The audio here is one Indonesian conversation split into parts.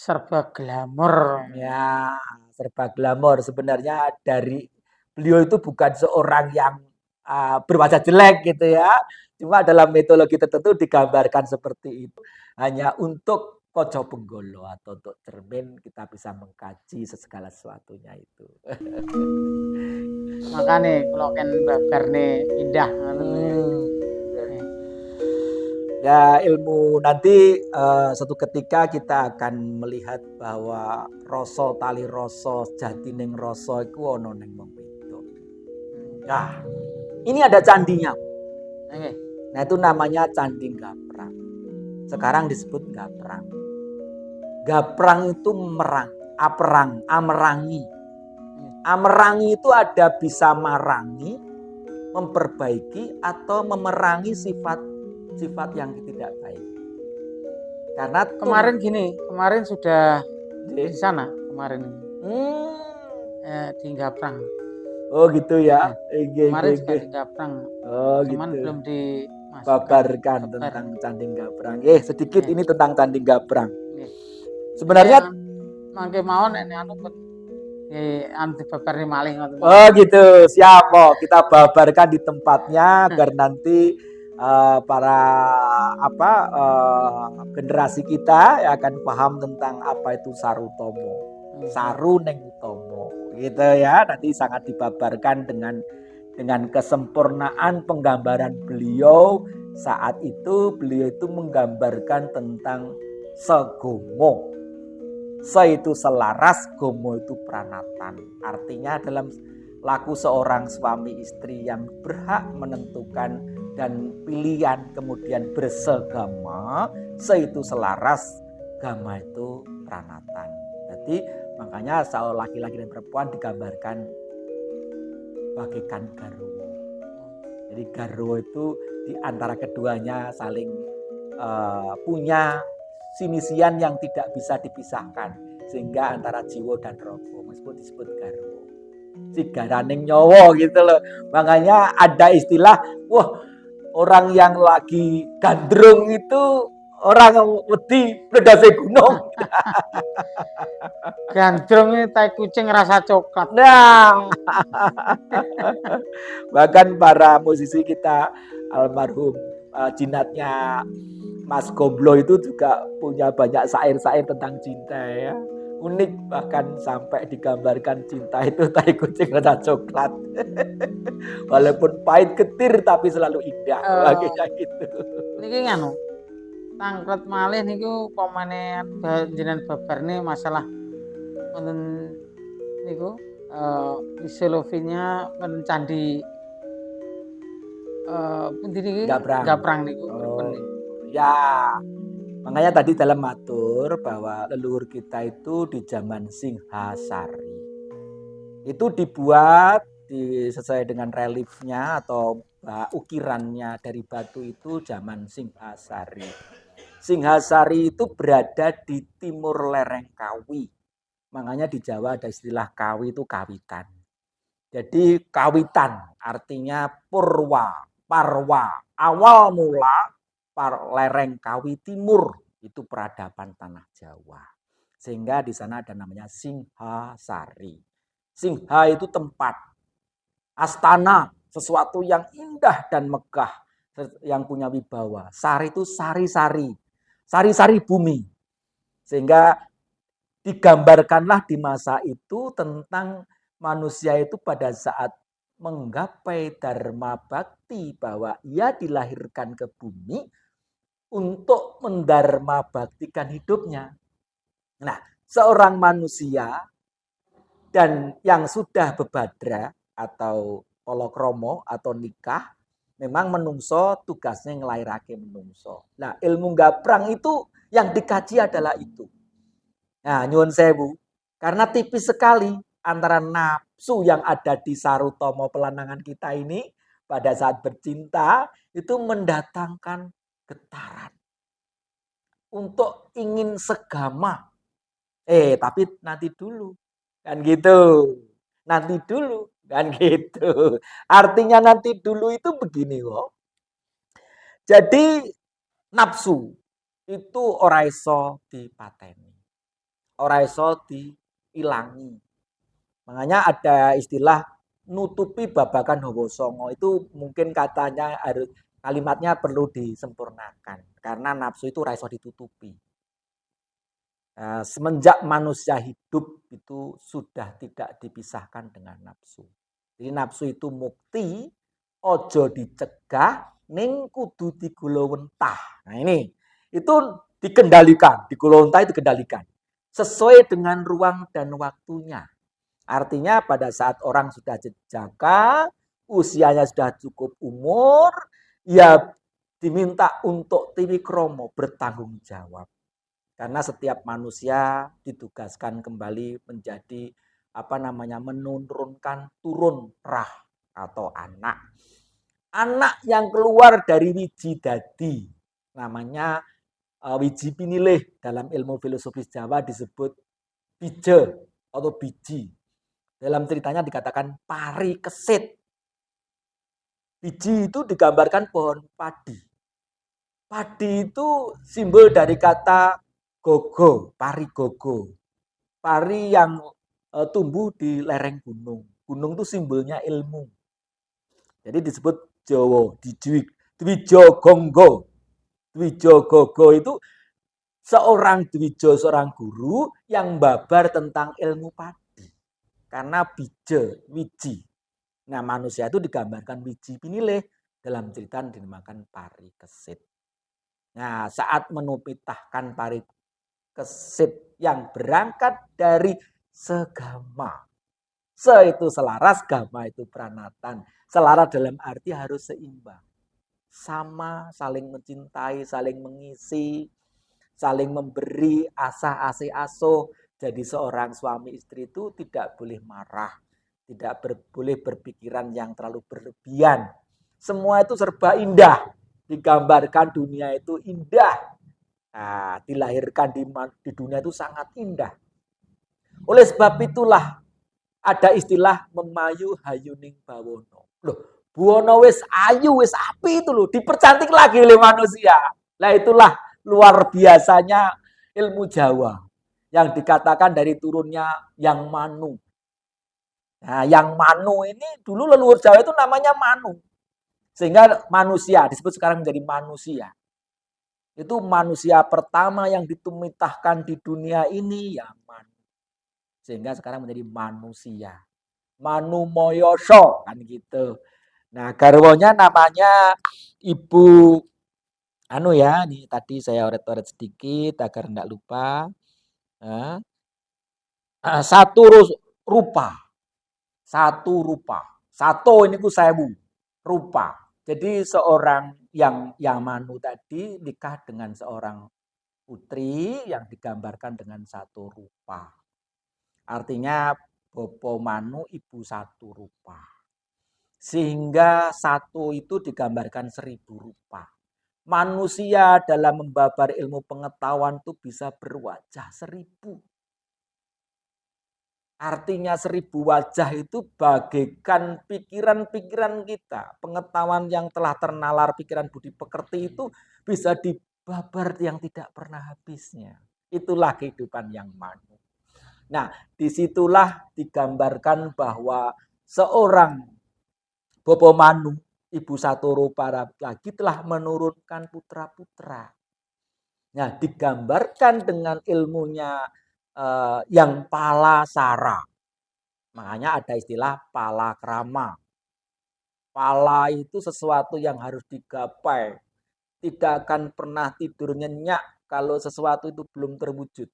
serba glamor. Ya, serba glamor. Sebenarnya dari beliau itu bukan seorang yang berwajah jelek gitu ya. Cuma dalam mitologi tertentu digambarkan seperti itu. Hanya untuk Koco Penggolo atau untuk cermin kita bisa mengkaji segala sesuatunya itu. Makanya kalau kan babar nih indah. Ya ilmu nanti suatu ketika kita akan melihat bahwa rasa tali rasa jatining rasa iku ana ning wong wedok. Nah, ini ada candinya. Nah, itu namanya Candi Gaprang. Sekarang disebut Gaprang. Gaprang itu amerangi. Amerangi itu ada bisa marangi, memperbaiki atau memerangi sifat yang tidak baik. Karena kemarin sudah di sana kemarin di Gaprang. Oh gitu ya. Kemarin juga di Gaprang. Oh cuman gitu. belum Babarkan tentang Candi Gaprang. Sedikit ini tentang Candi Gaprang. Sebenarnya mangke mawon anu dibabarne malih. Oh gitu, siap kok. Kita babarkan di tempatnya agar nanti para generasi kita akan paham tentang apa itu Sarutomo. Saru neng utomo. Gitu ya. Nanti sangat dibabarkan dengan kesempurnaan penggambaran beliau. Saat itu beliau itu menggambarkan tentang segomo. Se itu selaras, gomo itu pranatan. Artinya dalam laku seorang suami istri yang berhak menentukan dan pilihan kemudian bersegama, se itu selaras, gama itu pranatan. Jadi makanya seorang laki-laki dan perempuan digambarkan bagaikan garwo. Jadi garwo itu di antara keduanya saling punya sinisian yang tidak bisa dipisahkan, sehingga antara jiwa dan rogo disebut garwo. Si garaning nyowo gitu loh. Makanya ada istilah, wah orang yang lagi gandrung itu orang wedi mledase gunung. Gandrung tai kucing rasa coklat. Nah, bahkan para musisi kita almarhum jinatnya Mas Gomblo itu juga punya banyak syair-syair tentang cinta ya. Unik, bahkan sampai digambarkan cinta itu tai kucing rasa coklat. Walaupun pahit getir tapi selalu indah. Kayak gitu. Niki nganu. Tangklet malih niku pamane jenengan babarne masalah wonten niku Iselovinya men candi pundi niki Gaprang niku. Ya, makanya tadi dalam matur bahwa leluhur kita itu di zaman Singhasari itu dibuat sesuai dengan reliefnya atau ukirannya dari batu itu zaman Singhasari. Singhasari itu berada di timur lereng Kawi. Makanya di Jawa ada istilah Kawi itu kawitan. Jadi kawitan artinya purwa, parwa, awal mula lereng Kawi Timur itu peradaban tanah Jawa. Sehingga di sana ada namanya Singhasari. Singha itu tempat, astana, sesuatu yang indah dan megah, yang punya wibawa. Sari itu sari-sari, sari-sari bumi. Sehingga digambarkanlah di masa itu tentang manusia itu pada saat menggapai dharma bakti bahwa ia dilahirkan ke bumi untuk mendharma baktikan hidupnya. Nah, seorang manusia dan yang sudah bebadra atau polokromo atau nikah, memang menungso tugasnya ngelairake menungso. Nah, ilmu gaprang itu yang dikaji adalah itu. Nah, nyuwun sewu, karena tipis sekali antara nafsu yang ada di Sarutomo pelanangan kita ini pada saat bercinta itu mendatangkan getaran untuk ingin segama. Tapi nanti dulu. Kan gitu. Nanti dulu. Kan gitu. Artinya nanti dulu itu begini kok. Jadi nafsu itu ora iso dipateni. ora iso diilangi. Makanya ada istilah nutupi babakan hawa songo, itu mungkin katanya harus kalimatnya perlu disempurnakan karena nafsu itu ora iso ditutupi. Nah, semenjak manusia hidup itu sudah tidak dipisahkan dengan nafsu. Jadi nafsu itu mukti, ojo dicegah, ning kudu digulawentah. Nah ini, itu dikendalikan, digulawentah itu dikendalikan. Sesuai dengan ruang dan waktunya. Artinya pada saat orang sudah jejaka, usianya sudah cukup umur, ya diminta untuk triwikromo, bertanggung jawab. Karena setiap manusia ditugaskan kembali menjadi menurunkan turun rah atau anak. Anak yang keluar dari wiji dadi, namanya wiji pinilih, dalam ilmu filosofis Jawa disebut bije atau biji. Dalam ceritanya dikatakan pari kesit. Biji itu digambarkan pohon padi. Padi itu simbol dari kata gogo, pari gogo. Pari yang tumbuh di lereng gunung. Gunung itu simbolnya ilmu. Jadi disebut Jawa, Dwijo Gonggo. Dwijo Gogo itu seorang Dwijo, seorang guru yang babar tentang ilmu padi. Karena bije, wiji. Nah manusia itu digambarkan wiji pinilih, dalam cerita dinamakan pari kesit. Nah saat menupitahkan pari kesit yang berangkat dari segama. Se itu selaras, gama itu pranatan. Selaras dalam arti harus seimbang. Sama, saling mencintai, saling mengisi, saling memberi, asah, asih, asuh. Jadi seorang suami istri itu tidak boleh marah, tidak boleh berpikiran yang terlalu berlebihan. Semua itu serba indah. Digambarkan dunia itu indah. Nah, dilahirkan di dunia itu sangat indah. Oleh sebab itulah ada istilah memayu hayuning bawono. Loh, buwono wis ayu, wis api itu loh, dipercantik lagi oleh manusia. Nah itulah luar biasanya ilmu Jawa yang dikatakan dari turunnya Yang Manu. Nah, Yang Manu ini dulu leluhur Jawa itu namanya Manu. Sehingga manusia disebut sekarang menjadi manusia. Itu manusia pertama yang ditumitahkan di dunia ini Yang Manu. Sehingga sekarang menjadi manusia. Manu Moyoso kan gitu. Nah, garwonya namanya Ibu ini tadi saya oret-oret sedikit agar enggak lupa. Nah, satu rupa. Satu rupa. Satu ini ku sewu rupa. Jadi seorang yang Manu tadi nikah dengan seorang putri yang digambarkan dengan satu rupa. Artinya Bopo Manu ibu satu rupa. Sehingga satu itu digambarkan 1000 rupa. Manusia dalam membabar ilmu pengetahuan itu bisa berwajah 1000. Artinya 1000 wajah itu bagaikan pikiran-pikiran kita. Pengetahuan yang telah ternalar pikiran budi pekerti itu bisa dibabar yang tidak pernah habisnya. Itulah kehidupan yang Manu. Nah, disitulah digambarkan bahwa seorang Bopo Manu, ibu satu rupa lagi telah menurunkan putra-putra. Nah, digambarkan dengan ilmunya yang palasara. Makanya ada istilah palakrama. Pala itu sesuatu yang harus digapai. Tidak akan pernah tidur nyenyak kalau sesuatu itu belum terwujud.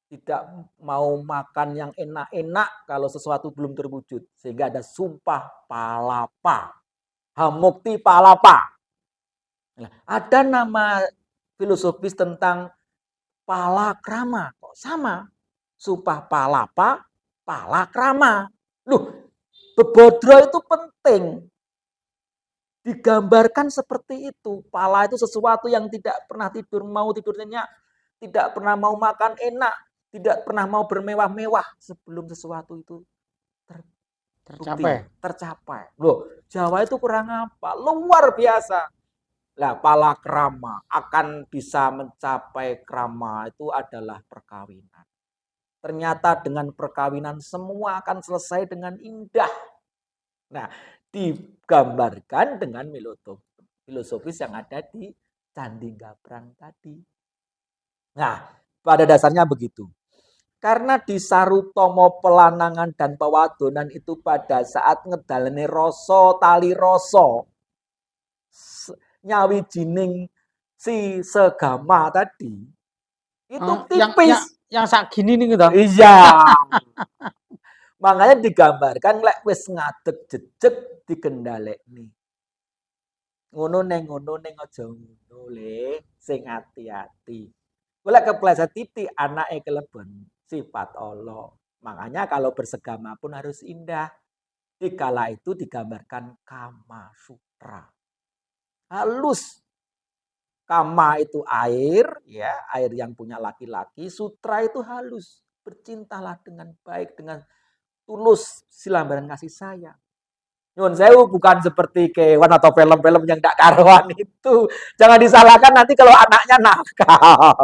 Tidak mau makan yang enak-enak kalau sesuatu belum terwujud. Sehingga ada sumpah palapa. Hamukti palapa. Nah, ada nama filosofis tentang palakrama. Kok sama? Sumpah palapa, palakrama. Loh, bebodro itu penting. Digambarkan seperti itu. Pala itu sesuatu yang tidak pernah tidur, mau tidur nyenyak. Tidak pernah mau makan enak. Tidak pernah mau bermewah-mewah sebelum sesuatu itu tercapai. Loh, Jawa itu kurang apa? Luar biasa. Lah palakrama akan bisa mencapai krama itu adalah perkawinan. Ternyata dengan perkawinan semua akan selesai dengan indah. Nah, digambarkan dengan filosofis yang ada di Candi Gabrang tadi. Nah, pada dasarnya begitu. Karena di Sarutomo pelanangan dan pewadonan itu pada saat ngedalene rasa tali rasa nyawijining si segama tadi itu tipis. Yang sak gini nih gitu. Iya. Makanya digambarkan lek wis ngadeg jejeg dikendhalekne. Ngono ning aja ngono le, sing ati-ati. Lek kepleset titik anake kelebon sifat Allah. Makanya kalau bersegama pun harus indah. Dikala itu digambarkan Kama Sutra. Halus. Kama itu air, ya, air yang punya laki-laki. Sutra itu halus. Bercintalah dengan baik, dengan tulus, silambaran kasih sayang. Nyun sewu bukan seperti kewan atau film-film yang tidak karuan itu. Jangan disalahkan nanti kalau anaknya nakal.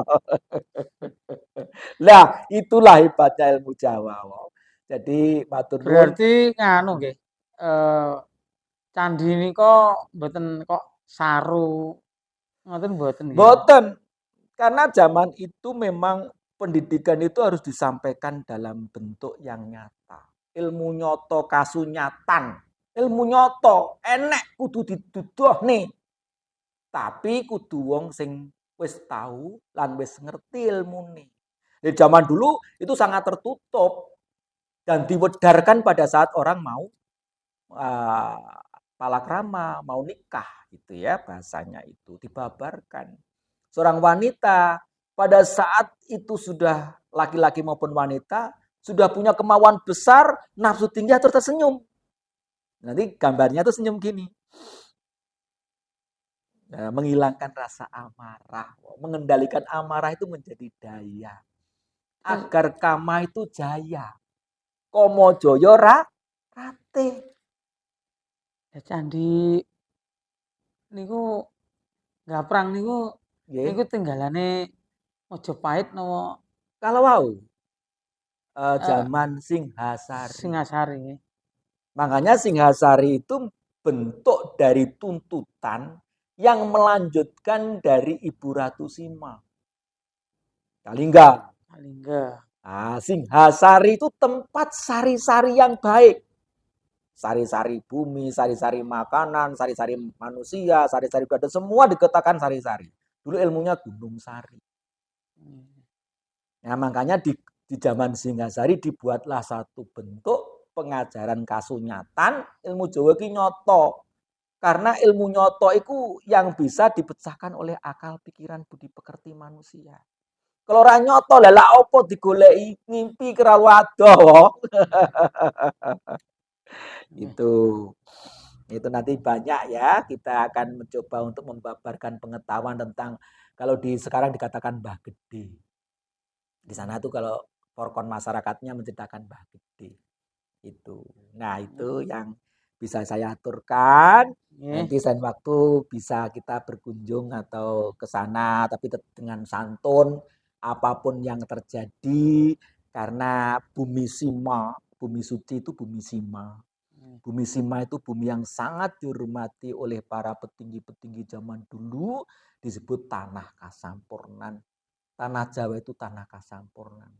Nah, itulah hebatnya ilmu Jawa. Jadi matur nuwun. Berarti nganu nggih. Candi ini kok mboten kok saru ngoten mboten nggih. Mboten. Karena zaman itu memang pendidikan itu harus disampaikan dalam bentuk yang nyata. Ilmu nyoto kasunyatan. Ilmu nyoto enek kudu didudohne. Tapi kudu wong sing wis tahu lan wis ngerti ilmune. Di zaman dulu itu sangat tertutup dan diwedarkan pada saat orang mau palakrama, mau nikah gitu ya, bahasanya itu dibabarkan. Seorang wanita pada saat itu sudah laki-laki maupun wanita sudah punya kemauan besar, nafsu tinggi atau tersenyum. Nanti gambarnya tuh senyum gini. Nah, menghilangkan rasa amarah, mengendalikan amarah itu menjadi daya. Agar kama itu jaya. Komo joyo rate. Candi niku Gaprang niku tinggalane Mojopahit napa kalau wau zaman Singhasari. Singasari. Makanya Singhasari itu bentuk dari tuntutan yang melanjutkan dari Ibu Ratu Sima. Kalingga. Nah, Singhasari itu tempat sari-sari yang baik. Sari-sari bumi, sari-sari makanan, sari-sari manusia, sari-sari ada semua dikatakan sari-sari. Dulu ilmunya Gunung Sari. Nah, makanya di zaman Singhasari dibuatlah satu bentuk pengajaran kasunyatan ilmu Jawa ki nyoto. Karena ilmu nyoto itu yang bisa dipecahkan oleh akal pikiran budi pekerti manusia. Kalau ora nyoto lha opo digoleki ngimpi kerawu adoh. Itu nanti banyak ya, kita akan mencoba untuk membabarkan pengetahuan tentang kalau sekarang dikatakan Mbah Gede. Di sana tuh kalau forkon masyarakatnya menceritakan Mbah Gede. Itu. Nah, itu yang bisa saya aturkan. Nanti selain waktu bisa kita berkunjung atau ke sana tapi dengan santun apapun yang terjadi karena bumi Sima, bumi suci itu bumi Sima. Bumi Sima itu bumi yang sangat dihormati oleh para petinggi-petinggi zaman dulu disebut tanah Kasampurnan. Tanah Jawa itu tanah Kasampurnan.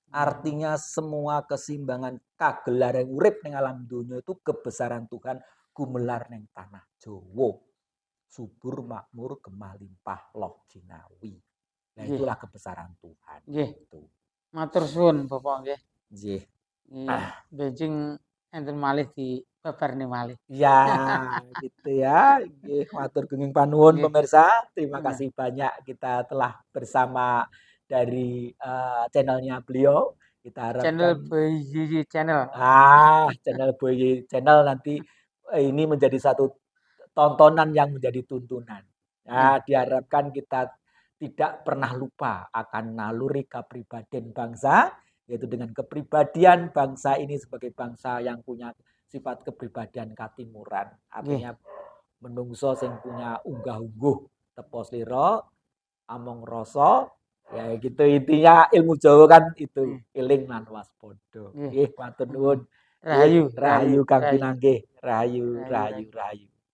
Artinya semua keseimbangan kagelareng urip ning alam dunia itu kebesaran Tuhan gumelar ning tanah Jawa. Subur makmur gemah limpah loh jinawi. Nah itulah kebesaran Tuhan. Gitu. Matur suwun Bapak nggih. Nggih. Benjing enten malih di babarne malih. Ya, gitu ya. Nggih, matur gunging panuwun pemirsa. Terima kasih banyak kita telah bersama dari channelnya beliau. Kita harapkan channel Boy Yiyi Channel. Channel Boy Yiyi Channel nanti ini menjadi satu tontonan yang menjadi tuntunan. Nah, diharapkan kita tidak pernah lupa akan naluri kepribadian bangsa, yaitu dengan kepribadian bangsa ini sebagai bangsa yang punya sifat kepribadian katimuran. Artinya menungso sing punya unggah-ungguh tepo slira among rasa ya gitu intinya ilmu Jawa kan itu eling lan waspada. Nggih. Nggih matur nuwun. Rahayu, Rahayu Kang rahayu. Pinanggih. Rahayu, Rahayu, rahayu, rahayu. rahayu.